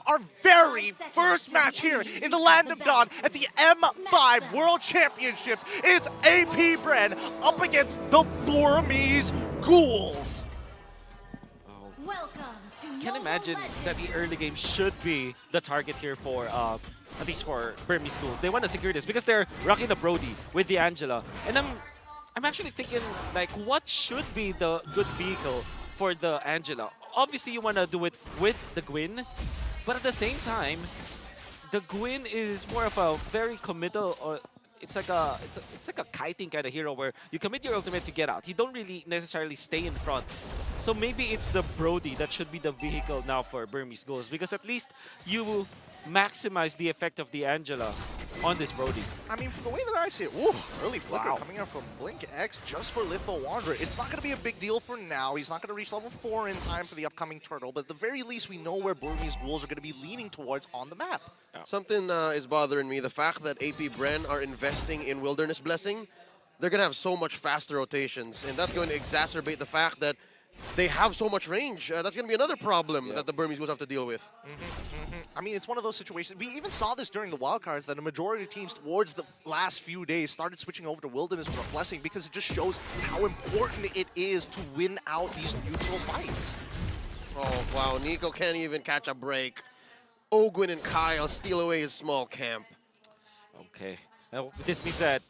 our very first match here in the Land of Dawn at the M5 World Championships. It's AP Bren up against the Burmese Ghouls. Can't imagine that the early game should be the target here for, at least for Burmese Schools. They want to secure this because they're rocking the Brody with the Angela. And I'm actually thinking, like, what should be the good vehicle for the Angela? Obviously, you want to do it with the Gwyn, but at the same time, the Gwyn is more of a very committal, or it's like a kiting kind of hero where you commit your ultimate to get out. You don't really necessarily stay in front. So maybe it's the Brody that should be the vehicle now for Burmese Ghouls, because at least you will maximize the effect of the Angela on this Brody. I mean, from the way that I see it, early flicker coming out from Blink X just for Litho Wanderer. It's not going to be a big deal for now. He's not going to reach level 4 in time for the upcoming turtle, but at the very least, we know where Burmese Ghouls are going to be leaning towards on the map. Something is bothering me, the fact that AP Bren are investing in Wilderness Blessing. They're going to have so much faster rotations, and that's going to exacerbate the fact that they have so much range. That's going to be another problem that the Burmese will have to deal with. I mean, it's one of those situations. We even saw this during the wildcards that a majority of teams towards the last few days started switching over to Wilderness for a Blessing because it just shows how important it is to win out these neutral fights. Oh, wow. Nico can't even catch a break. Ogwin and Kyle steal away his small camp. Okay. Now, this means that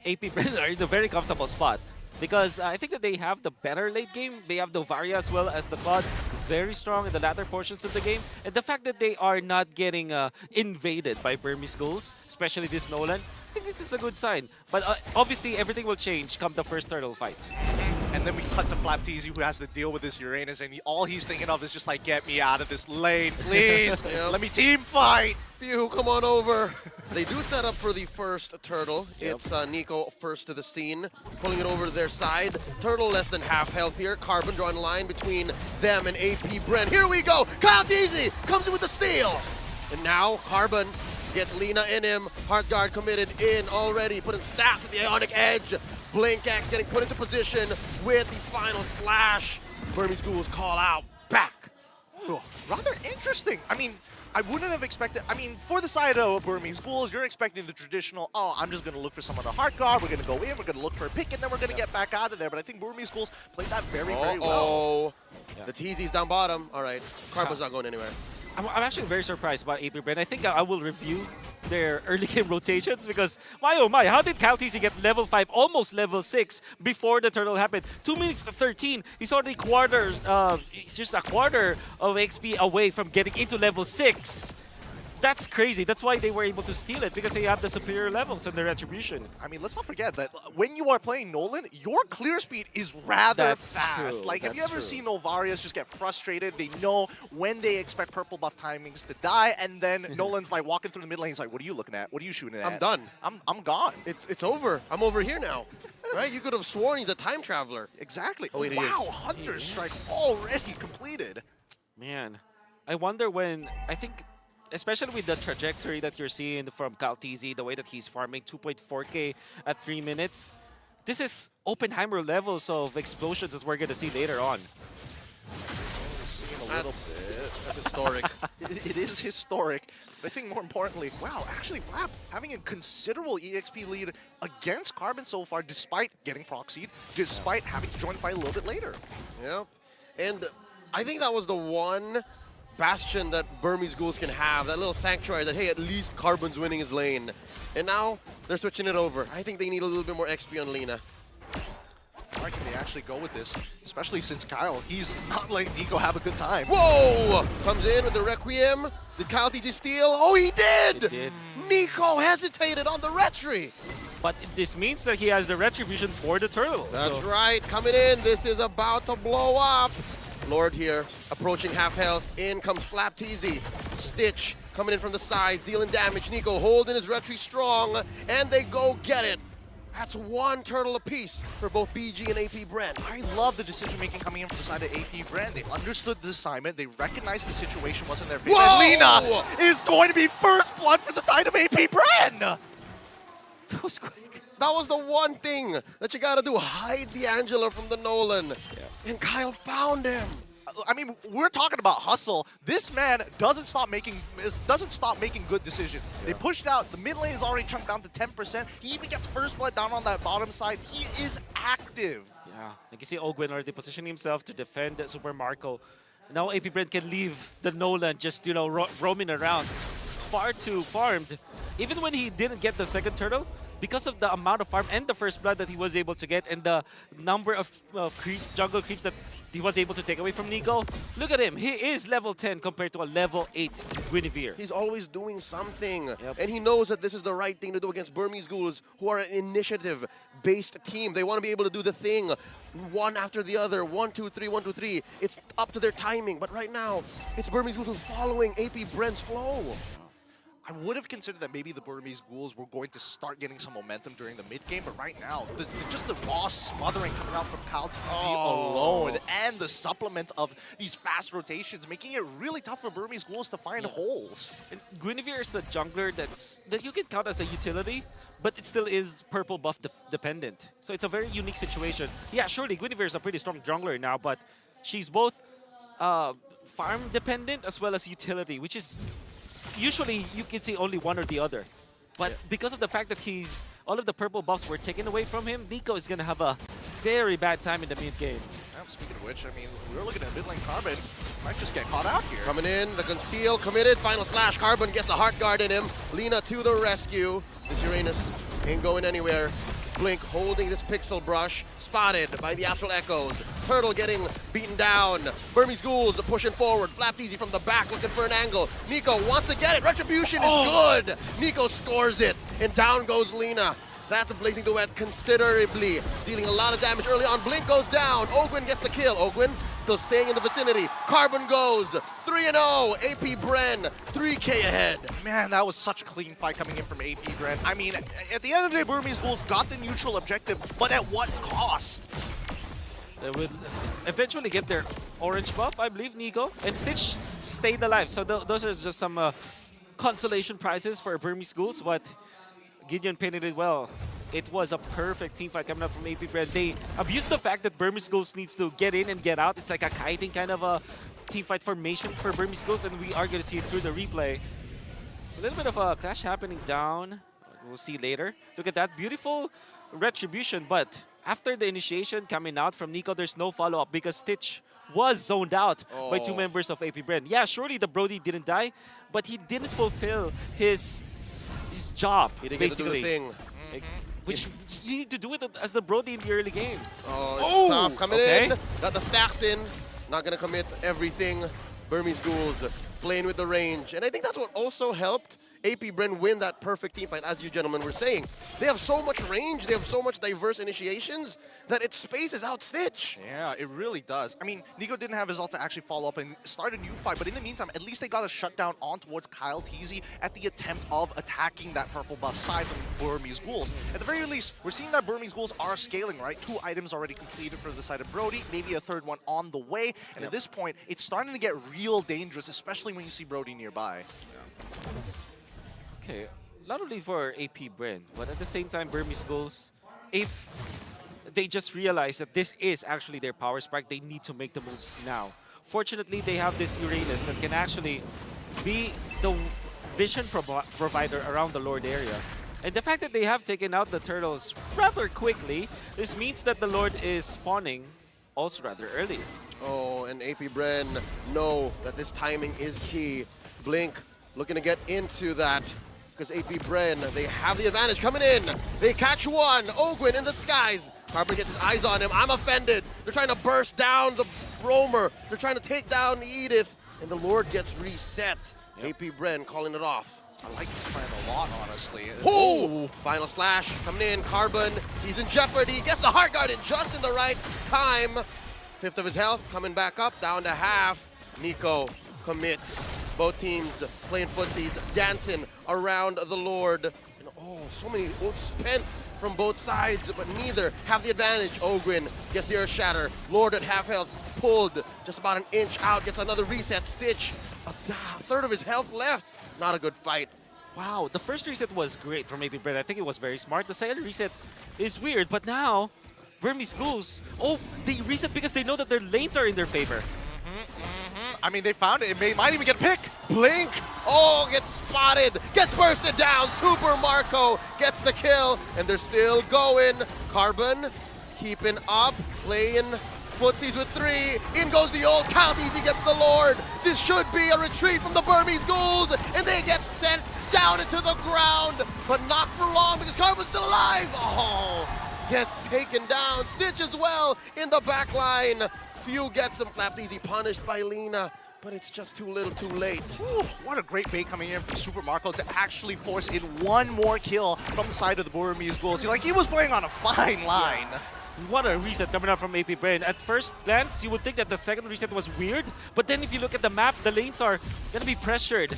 AP Bren are in a very comfortable spot, because I think that they have the better late game. They have the Varia as well as the Cloud, very strong in the latter portions of the game. And the fact that they are not getting invaded by Burmese Ghouls, especially this Nolan, I think this is a good sign. But obviously, everything will change come the first turtle fight. And then we cut to Flapteezy, who has to deal with this Uranus, and all he's thinking of is just like, get me out of this lane, please. Let me team fight. Phew, come on over. They do set up for the first turtle. It's Nico first to the scene, pulling it over to their side. Turtle less than half health here. Carbon drawing a line between them and AP Bren. Here we go. Kyle Teasy comes in with the steal. And now Carbon gets Lina in him. Heartguard committed in already, putting staff at the Ionic Edge. Blink X getting put into position with the final slash. Burmese Ghouls call out back. Rather interesting. I mean, I wouldn't have expected, for the side of Burmese Ghouls, you're expecting the traditional, I'm just going to look for someone to hard guard, we're going to go in, we're going to look for a pick, and then we're going to get back out of there. But I think Burmese Ghouls played that very, very well. The TZ's down bottom. All right, Carbon's not going anywhere. I'm actually very surprised about AP Bren. I think I will review their early game rotations, because my oh my, how did Kyle TC get level 5, almost level 6 before the turtle happened? 2 minutes to 13, he's already he's just a quarter of XP away from getting into level 6. That's crazy. That's why they were able to steal it, because they have the superior levels and the retribution. I mean, let's not forget that when you are playing Nolan, your clear speed is rather fast. True. Like, have you ever seen Novarias just get frustrated? They know when they expect purple buff timings to die, and then Nolan's like walking through the mid lane. He's like, "What are you looking at? What are you shooting at?" I'm done. I'm gone. It's over. I'm over here now. Right? You could have sworn he's a time traveler. Exactly. Oh, it wow, is. Hunter's Strike already completed. Man, I wonder when, I think, especially with the trajectory that you're seeing from Kyle TZ, the way that he's farming 2.4k at 3 minutes, this is Oppenheimer levels of explosions as we're going to see later on. That's historic. It is historic. But I think more importantly, wow, actually Flap having a considerable EXP lead against Carbon so far, despite getting proxied, despite having to join the fight a little bit later. Yep. And I think that was the one bastion that Burmese Ghouls can have, that little sanctuary that, hey, at least Carbon's winning his lane. And now they're switching it over. I think they need a little bit more XP on Lina. Where can they actually go with this? Especially since Kyle, he's not letting Nico have a good time. Whoa! Comes in with the Requiem. Did Kyle TT steal? Oh, he did! He did. Nico hesitated on the retry. But this means that he has the retribution for the turtle. That's right. Coming in. This is about to blow up. Lord here, approaching half health. In comes Flap TZ. Stitch coming in from the side, dealing damage. Nico holding his retry strong, and they go get it. That's one turtle apiece for both BG and AP Bren. I love the decision-making coming in from the side of AP Bren. They understood the assignment. They recognized the situation wasn't their favor. And Lina is going to be first blood for the side of AP Bren! That was quick. That was the one thing that you gotta do, hide the Angela from the Nolan. And Kyle found him. I mean, we're talking about hustle. This man doesn't stop making good decisions. They pushed out. The mid lane is already chunked down to 10%. He even gets first blood down on that bottom side. He is active. Yeah, you can see Ogwen already positioning himself to defend Super Marco. Now AP Bren can leave the Nolan just, you know, roaming around. It's far too farmed. Even when he didn't get the second turtle, because of the amount of farm and the first blood that he was able to get and the number of creeps, jungle creeps that he was able to take away from Nico, look at him. He is level 10 compared to a level 8 Guinevere. He's always doing something. Yep. And he knows that this is the right thing to do against Burmese Ghouls, who are an initiative-based team. They want to be able to do the thing one after the other. 1, 2, 3, 1, 2, 3. It's up to their timing. But right now, it's Burmese Ghouls who's following AP Bren's flow. I would have considered that maybe the Burmese Ghouls were going to start getting some momentum during the mid game, but right now, just the raw smothering coming out from Kyle TZ alone, and the supplement of these fast rotations, making it really tough for Burmese Ghouls to find holes. And Guinevere is a jungler that you can count as a utility, but it still is purple buff dependent. So it's a very unique situation. Yeah, surely Guinevere is a pretty strong jungler now, but she's both farm dependent as well as utility, which is usually you can see only one or the other. But because of the fact that all of the purple buffs were taken away from him, Nico is going to have a very bad time in the mid game. Speaking of which, I mean, we're looking at mid lane Carbon. Might just get caught out here. Coming in, the conceal, committed, final slash. Carbon gets a heart guard in him. Lina to the rescue. This Uranus ain't going anywhere. Blink holding this pixel brush. Spotted by the Astral Echoes. Turtle getting beaten down. Burmese Ghouls pushing forward. Flapped easy from the back, looking for an angle. Nico wants to get it. Retribution is good. Nico scores it. And down goes Lina. That's a blazing duet considerably. Dealing a lot of damage early on. Blink goes down. Ogwen gets the kill. Ogwen still staying in the vicinity. Carbon goes 3-0. AP Bren 3K ahead. Man, that was such a clean fight coming in from AP Bren. I mean, at the end of the day, Burmese Ghouls got the neutral objective, but at what cost? They would eventually get their orange buff, I believe, Nico. And Stitch stayed alive. So those are just some consolation prizes for Burmese Ghouls, but Gideon painted it well. It was a perfect team fight coming up from AP Bren. They abused the fact that Burmese Ghouls needs to get in and get out. It's like a kiting kind of a team fight formation for Burmese Ghouls, and we are going to see it through the replay. A little bit of a clash happening down. We'll see later. Look at that beautiful retribution, but after the initiation coming out from Nico, there's no follow-up because Stitch was zoned out by two members of AP Bren. Yeah, surely the Brody didn't die, but he didn't fulfill his job, He didn't basically. get to do the thing. Which you need to do it as the Brody in the early game. Oh, it's tough. Coming okay. in. Got the stacks in. Not going to commit everything. Burmese Ghouls playing with the range. And I think that's what also helped AP Bren win that perfect team fight, as you gentlemen were saying. They have so much range, they have so much diverse initiations that it spaces out Stitch. Yeah, it really does. I mean, Nico didn't have his ult to actually follow up and start a new fight, but in the meantime, at least they got a shutdown on towards Kyle TZ at the attempt of attacking that purple buff side from Burmese Ghouls. At the very least, we're seeing that Burmese Ghouls are scaling, right? 2 items already completed for the side of Brody, maybe a third one on the way, and at this point, it's starting to get real dangerous, especially when you see Brody nearby. Okay, not only for AP Bren, but at the same time, Burmese Ghouls, if they just realize that this is actually their power spike, they need to make the moves now. Fortunately, they have this Uranus that can actually be the vision provider around the Lord area. And the fact that they have taken out the turtles rather quickly, this means that the Lord is spawning also rather early. Oh, and AP Bren know that this timing is key. Blink looking to get into that. Because AP Bren, they have the advantage coming in. They catch one. Ogwen in the skies. Carbon gets his eyes on him. I'm offended. They're trying to burst down the Roamer. They're trying to take down Edith. And the Lord gets reset. AP Bren calling it off. I like this plan a lot, honestly. Oh! Final slash coming in. Carbon, he's in jeopardy. Gets the heart guard in just in the right time. 5th of his health coming back up, down to half. Nico commits. Both teams playing footsies, dancing around the Lord. And oh, so many ults spent from both sides, but neither have the advantage. Ogwen gets the Earth Shatter. Lord at half health, pulled just about an inch out, gets another reset. Stitch, a third of his health left. Not a good fight. Wow, the first reset was great from AP Bren. I think it was very smart. The second reset is weird, but now Burmese Ghouls, they reset because they know that their lanes are in their favor. I mean, they found it. It might even get a pick. Blink, oh, gets spotted, gets bursted down. Super Marco gets the kill, and they're still going. Carbon keeping up, playing footsies with 3. In goes the old count. Easy gets the Lord. This should be a retreat from the Burmese Ghouls, and they get sent down into the ground, but not for long because Carbon's still alive. Oh, gets taken down. Stitch as well in the back line. Few gets him. Flapped Easy punished by Lina, but it's just too little too late. Ooh, what a great bait coming in from Super Marco to actually force in one more kill from the side of the Burmese Ghouls. He was playing on a fine line. What a reset coming out from AP Bren. At first glance, you would think that the second reset was weird, but then if you look at the map, the lanes are going to be pressured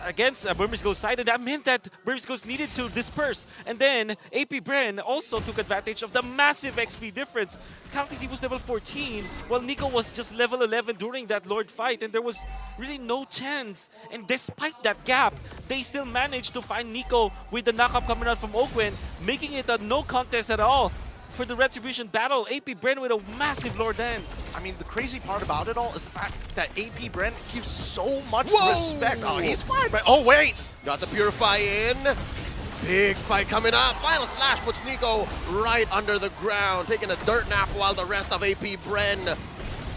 against Burmese Ghouls side, and that meant that Burmese Ghouls needed to disperse. And then AP Bren also took advantage of the massive XP difference. Countesy was level 14, while Nico was just level 11 during that Lord fight, and there was really no chance. And despite that gap, they still managed to find Nico with the knockup coming out from Oakwen, making it a no contest at all for the Retribution battle. AP Bren with a massive Lord dance. I mean, the crazy part about it all is the fact that AP Bren gives so much Whoa! respect. Oh, he's fine, but oh, wait. Got the Purify in. Big fight coming up. Final slash puts Nico right under the ground, taking a dirt nap while the rest of AP Bren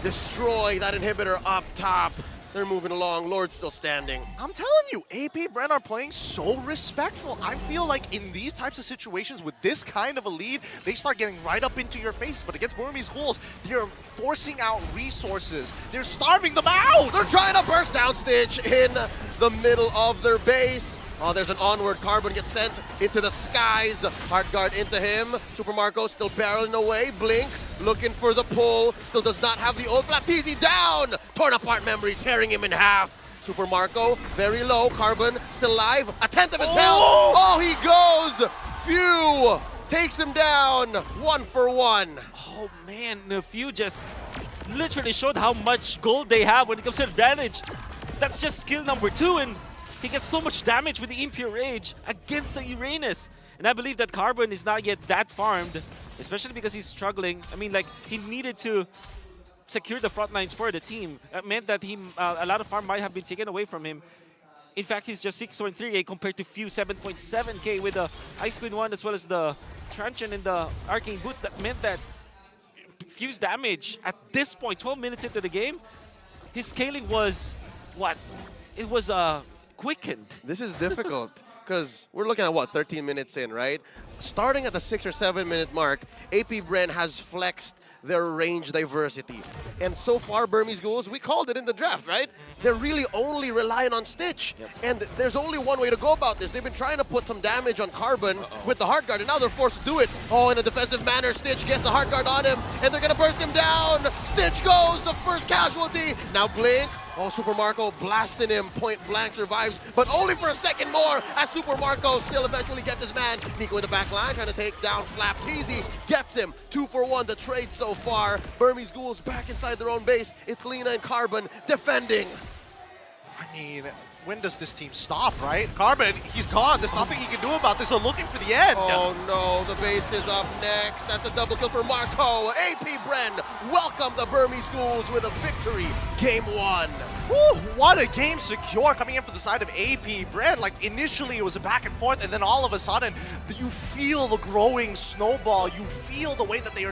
destroy that inhibitor up top. They're moving along. Lord's still standing. I'm telling you, AP Bren are playing so respectful. I feel like in these types of situations with this kind of a lead, they start getting right up into your face. But against Burmese Ghouls, they're forcing out resources. They're starving them out. They're trying to burst down Stitch in the middle of their base. Oh, there's an onward. Carbon gets sent into the skies. Heart guard into him. Super Marco still barreling away. Blink looking for the pull. Still does not have the ult. Flapteezy down. Torn apart memory, tearing him in half. Super Marco very low. Carbon still alive. A tenth of his health. Oh, he goes. Few takes him down. 1 for 1. Oh man, the few just literally showed how much gold they have when it comes to advantage. That's just skill number 2, and he gets so much damage with the Impure Rage against the Uranus. And I believe that Carbon is not yet that farmed, especially because he's struggling. I mean, like, he needed to secure the front lines for the team. That meant that a lot of farm might have been taken away from him. In fact, he's just 6.3k compared to Few 7.7k with the Ice Queen 1 as well as the Truncheon and the Arcane Boots. That meant that Few's damage at this point, 12 minutes into the game, his scaling was, what? It was quickened. This is difficult because we're looking at, what, 13 minutes in, right? Starting at the 6 or 7 minute mark, AP Bren has flexed their range diversity. And so far, Burmese Ghouls, we called it in the draft, right? They're really only relying on Stitch. Yep. And there's only one way to go about this. They've been trying to put some damage on Carbon with the Heart Guard, and now they're forced to do it. Oh, in a defensive manner, Stitch gets the Heart Guard on him, and they're gonna burst him down. Stitch goes, the first casualty. Now Blink. Oh, Super Marco blasting him, point blank, survives, but only for a second more as Super Marco still eventually gets his man. Nico in the back line trying to take down Flapteezy, gets him. 2 for 1, the trade so far. Burmese Ghouls back inside their own base. It's Lina and Carbon defending. I mean, when does this team stop, right? Carbon, he's gone. There's nothing he can do about this. They're looking for the end. Oh no, the base is up next. That's a double kill for Marco. AP Bren welcome the Burmese Ghouls with a victory. Game 1. Woo, what a game secure coming in for the side of AP Bren. Like, initially it was a back and forth, and then all of a sudden, you feel the growing snowball. You feel the way that they are